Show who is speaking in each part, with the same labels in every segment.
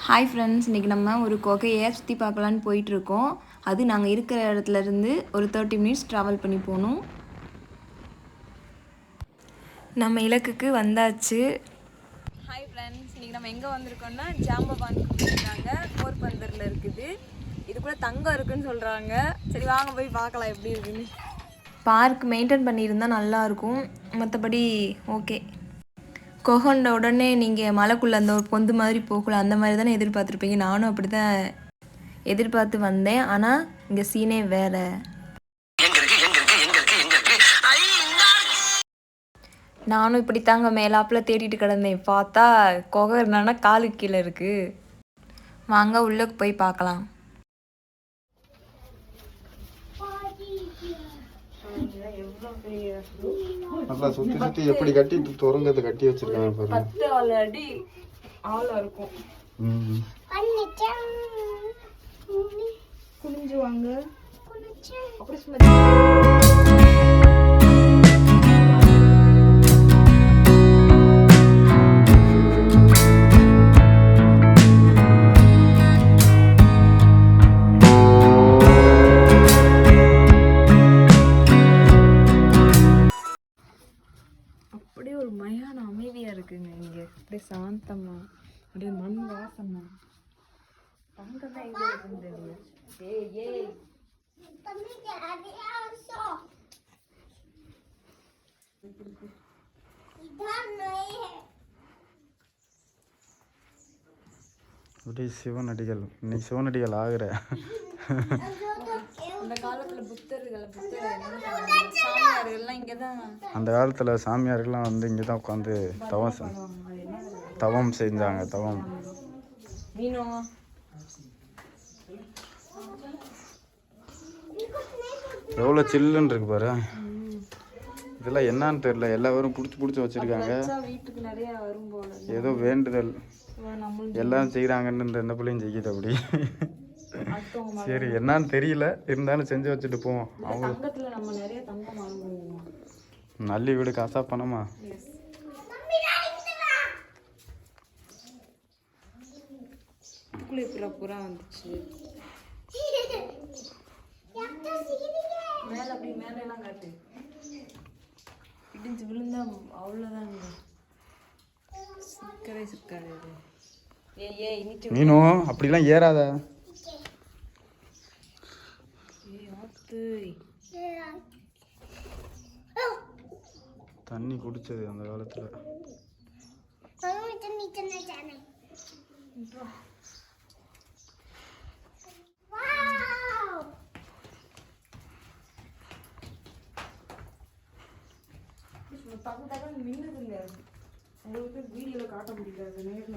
Speaker 1: Hi friends, இன்றைக்கி நம்ம ஒரு குகையை சுற்றி பார்க்கலான்னு போயிட்டுருக்கோம். அது நாங்கள் இருக்கிற இடத்துலேருந்து ஒரு 30 மினிட்ஸ் ட்ராவல் பண்ணி போகணும். நம்ம இலக்குக்கு வந்தாச்சு. ஹாய் ஃப்ரெண்ட்ஸ், இன்றைக்கி நம்ம எங்கே வந்திருக்கோம்னா ஜாம்பவான் கொடுத்துருக்காங்க, போர்பந்தரில் இருக்குது. இது கூட தங்கம் இருக்குதுன்னு சொல்கிறாங்க. சரி வாங்க போய் பார்க்கலாம் எப்படி இருக்குன்னு. பார்க் மெயின்டைன் பண்ணியிருந்தால் நல்லாயிருக்கும், மற்றபடி ஓகே. கொகண்ட உடனே நீங்கள் மலைக்குள்ளே அந்த பொந்து மாதிரி போகலாம், அந்த மாதிரி தானே எதிர்பார்த்துருப்பீங்க. நானும் அப்படி தான் எதிர்பார்த்து வந்தேன். ஆனால் இங்கே சீனே வேறு. நானும் இப்படி தாங்க மேலாப்பில் தேடிட்டு கிடந்தேன். பார்த்தா குகை என்னன்னா காலுக்கு கீழே இருக்குது. வாங்க உள்ளே போய் பார்க்கலாம்.
Speaker 2: நல்லா சுத்தி சுத்தி எப்படி கட்டிட்டு துறங்கத்தை கட்டி வச்சிருக்காங்க பாருங்க.
Speaker 1: 10 அடி ஆழம் இருக்கும். குனிஞ்சு வாங்க. அப்படியே ஒரு மயான அமைதியா இருக்குங்க இங்க. அப்படியே சாந்தமா, அப்படியே மண் வாசமா. தங்கம் தான் எங்க இருக்குன்னு தெரியல.
Speaker 2: அப்படியே சிவனடிகள். இன்னைக்கு சிவனடிகள் ஆகுற.
Speaker 1: அந்த காலத்துல சாமியார்கள்லாம் இங்கதான்.
Speaker 2: அந்த காலத்துல சாமியார்கள்லாம் வந்து இங்கதான் உட்காந்து தவம் செஞ்சாங்க. தவம். எவ்வளோ சில்லுன்னு இருக்கு பாரு. இதெல்லாம் என்னன்னு தெரியல, எல்லாரும் பிடிச்சி வச்சிருக்காங்க. ஏதோ வேண்டுதல் எல்லாம் செய்யறாங்கன்னு இந்த பிள்ளையும் செய்யுது அப்படி. சரி என்னன்னு தெரியல, இருந்தாலும் செஞ்சு வச்சுட்டு போவோம். அவங்க நல்லி வீடு காசா பணமா?
Speaker 1: புறா வந்துச்சு மேல. அப்படி மேல எல்லாம் காட்டு. இடிஞ்சு விழுந்தா அவ்வளவுதாங்க. சிக்கவே சிக்காது.
Speaker 2: நீனும் அப்படிலாம் ஏறாத. தண்ணி குடிச்சது அந்த காலத்துல.
Speaker 1: மின்னுதுங்க, உங்களுக்கு வீடியோல காட்ட முடியாது. நேரில்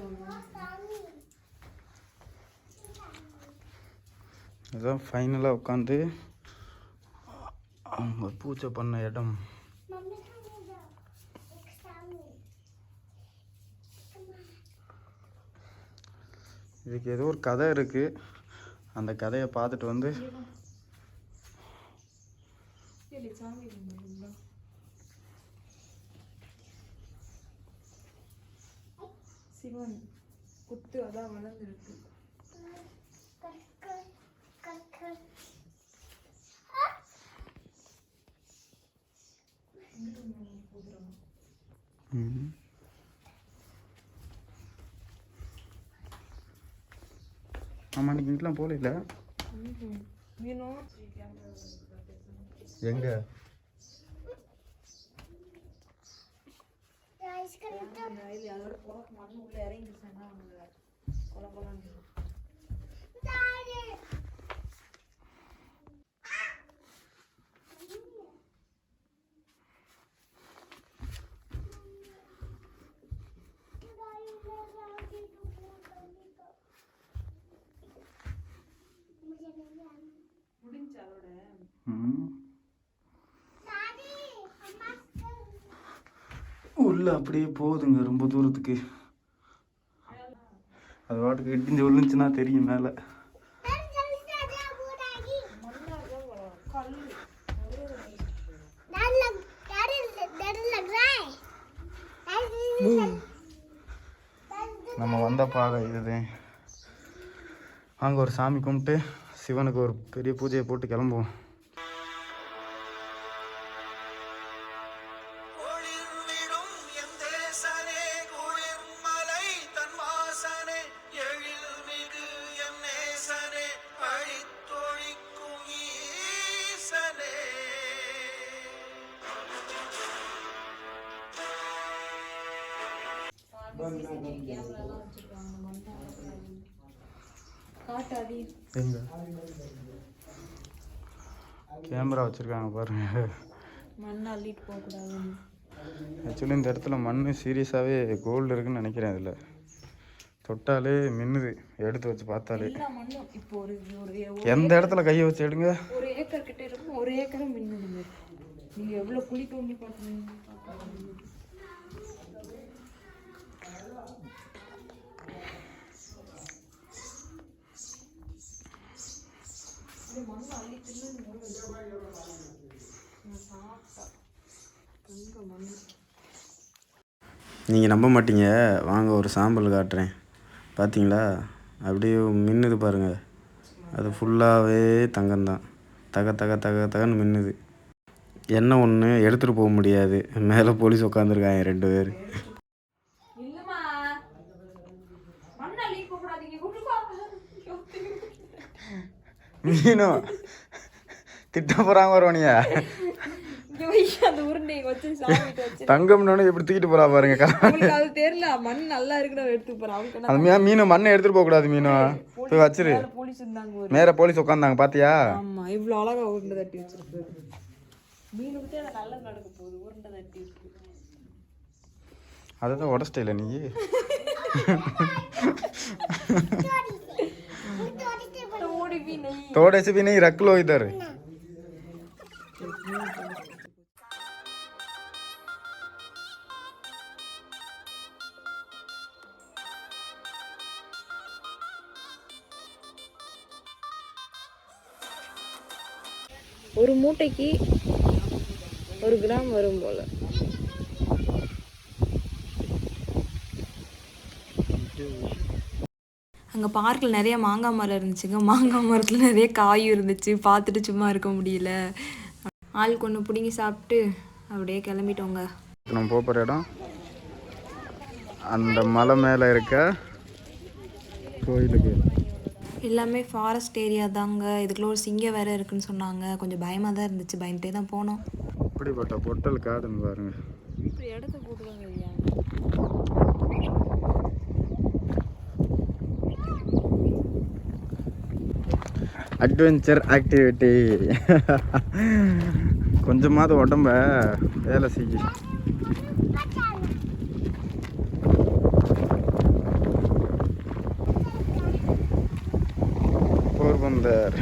Speaker 2: இதான் ஃபைனலாக உட்காந்து அவங்க பூஜை பண்ண இடம். இதுக்கு ஏதோ ஒரு கதை இருக்கு, அந்த கதையை பார்த்துட்டு வந்து
Speaker 1: சிவன் குத்து அதான் வளர்ந்துருக்கு.
Speaker 2: ஆமா, இன்னைக்கு இங்கெல்லாம் போகல. எங்க உள்ள அப்படியே போகுதுங்க ரொம்ப தூரத்துக்கு. அது வாட்டுக்கு இடிஞ்சு விழுந்துச்சுன்னா தெரியும் மேலே. நம்ம வந்த பாதை இதுதான். வாங்க ஒரு சாமி கும்பிட்டு சிவனுக்கு ஒரு பெரிய பூஜையை போட்டு கிளம்புவோம். எங்க கேமரா வச்சுருக்காங்க பாருங்க.
Speaker 1: மண் அள்ளிட்டு போகக்கூடாது.
Speaker 2: ஆக்சுவலி இந்த இடத்துல மண் சீரியஸாகவே கோல்டு இருக்குன்னு நினைக்கிறேன். இதில் தொட்டாலே மின்னுது, எடுத்து வச்சு பார்த்தாலே.
Speaker 1: இப்போ
Speaker 2: எந்த இடத்துல கையை வச்சு எடுங்க,
Speaker 1: 1 ஏக்கர் கிட்ட இருக்கும், 1 ஏக்கரும் மின்னுதுங்க. நீங்கள் எவ்வளோ குழி தோண்டி பார்க்குறீங்க.
Speaker 2: நீங்கள் நம்ப மாட்டீங்க, வாங்க ஒரு சாம்பிள் காட்டுறேன். பார்த்தீங்களா அப்படியே மின்னுது பாருங்கள். அது ஃபுல்லாகவே தங்கம்தான். தகன்னு மின்னுது. என்ன ஒன்று எடுத்துகிட்டு போக முடியாது. மேலே போலீஸ் உட்காந்துருக்காங்க 2 பேர். மீனும் திட்ட போகிறாங்க வருவானியா. தங்கம்னு எப்படி தூக்கிட்டு போறா பாருங்க.
Speaker 1: அது தெரியல, மண் நல்லா இருக்குன்னு எடுத்து போறான்.
Speaker 2: அது மீன் மண்ணை எடுத்துட்டு போக கூடாது. மீனும் போய் வச்சிரு. மேல போலீஸ் உட்காந்தாங்க பாத்தியா.
Speaker 1: ஆமா, இவ்வளவு அழகா உருண்டை தட்டி வச்சிருக்கு. மீன் விட்டு அதை நல்லா நடக்க போகுது. உருண்டை தட்டி இருக்கு.
Speaker 2: அதான் உடச்சிட்டே நீ. थोड़े से भी नहीं, रख लो इधर.
Speaker 1: ஒரு மூட்டைக்கு 1 கிராம் வரும் போல. அங்கே பார்க்கில் நிறைய மாங்காய் மரம் இருந்துச்சுங்க. மாங்காய் மரத்தில் நிறைய காயும் இருந்துச்சு. பார்த்துட்டு சும்மா இருக்க முடியல. ஆளுக்கு ஒன்று பிடிங்கி சாப்பிட்டு அப்படியே கிளம்பிட்டோங்க.
Speaker 2: நம்ம போகிற இடம் அந்த மலை மேலே இருக்க கோயிலுக்கு.
Speaker 1: எல்லாமே ஃபாரஸ்ட் ஏரியா தாங்க. இதுக்குள்ள ஒரு சிங்கம் வேறு இருக்குன்னு சொன்னாங்க. கொஞ்சம் பயமாக தான் இருந்துச்சு. பயந்துட்டே தான் போனோம்.
Speaker 2: இப்படிப்பட்ட பொட்டல் காடுன்னு பாருங்க.
Speaker 1: இப்படி இடத்த போட்டுவாங்க இல்லையா.
Speaker 2: Adventure activity. கொஞ்சமாவது உடம்ப வேலை செய்ய. போர்பந்தர்.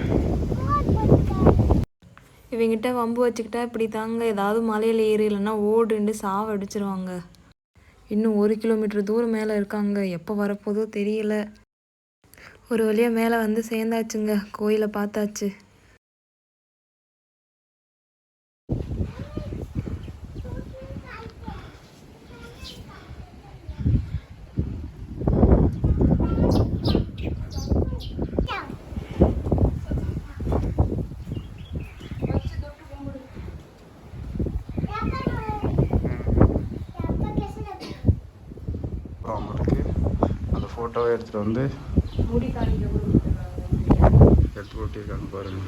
Speaker 1: இவங்கிட்ட வம்பு வச்சுக்கிட்டா இப்படி தாங்க. ஏதாவது மலையில் ஏறி இல்லைன்னா ஓடுண்டு சாவ அடிச்சிருவாங்க. இன்னும் 1 கிலோமீட்டர் தூரம் மேலே இருக்காங்க. எப்போ வரப்போதோ தெரியல. ஒரு வழியாக மேலே வந்து சேர்ந்தாச்சுங்க. கோயிலை பார்த்தாச்சு.
Speaker 2: அந்த ஃபோட்டோவை எடுத்துகிட்டு வந்து எடுத்து போட்டிருக்காங்க பாருங்க.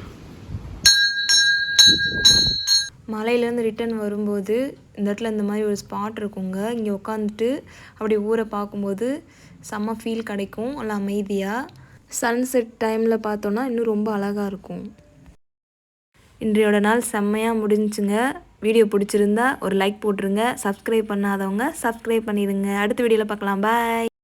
Speaker 1: மலையிலேருந்து ரிட்டன் வரும்போது இந்த இடத்துல இந்த மாதிரி ஒரு ஸ்பாட் இருக்குங்க. இங்கே உட்காந்துட்டு அப்படி ஊரை பார்க்கும்போது செம்ம ஃபீல் கிடைக்கும். நல்லா அமைதியாக. சன்செட் டைமில் பார்த்தோன்னா இன்னும் ரொம்ப அழகாக இருக்கும். இன்றையோட நாள் செம்மையாக முடிஞ்சுங்க. வீடியோ பிடிச்சிருந்தா ஒரு லைக் போட்டுருங்க. சப்ஸ்கிரைப் பண்ணாதவங்க சப்ஸ்கிரைப் பண்ணிடுங்க. அடுத்த வீடியோவில் பார்க்கலாம். பாய்.